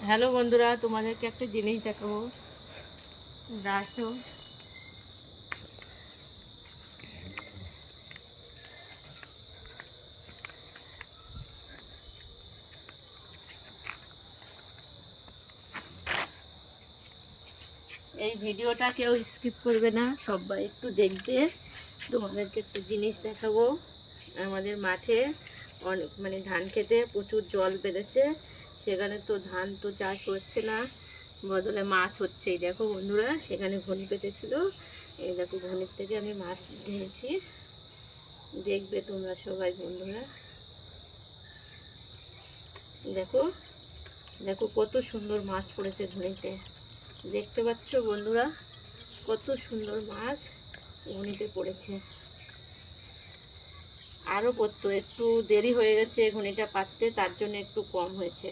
Hello বন্ধুরা, তোমাদেরকে একটা জিনিস দেখাবো। আসো। এই ভিডিওটা কেউ স্কিপ করবে না, সবাই একটু দেখবে। তোমাদেরকে একটা জিনিস দেখাবো। আমাদের মাঠে অনেক ধান খেতে প্রচুর জল বেড়েছে, সেখানে তো ধান তো চাষ হচ্ছে না, বদলে মাছ হচ্ছে। এই দেখো বন্ধুরা, সেখানে ঘনি পেতেছিল। এই দেখো, ঘনির থেকে আমি মাছ নিয়েছি, দেখবে তোমরা সবাই বন্ধুরা। দেখো দেখো কত সুন্দর মাছ পড়েছে ঘুনিতে, দেখতে পাচ্ছ বন্ধুরা? কত সুন্দর মাছ ঘুনিতে পড়েছে। আরও পড়তো, একটু দেরি হয়ে গেছে ঘুনিটা পাততে, তার জন্য একটু কম হয়েছে।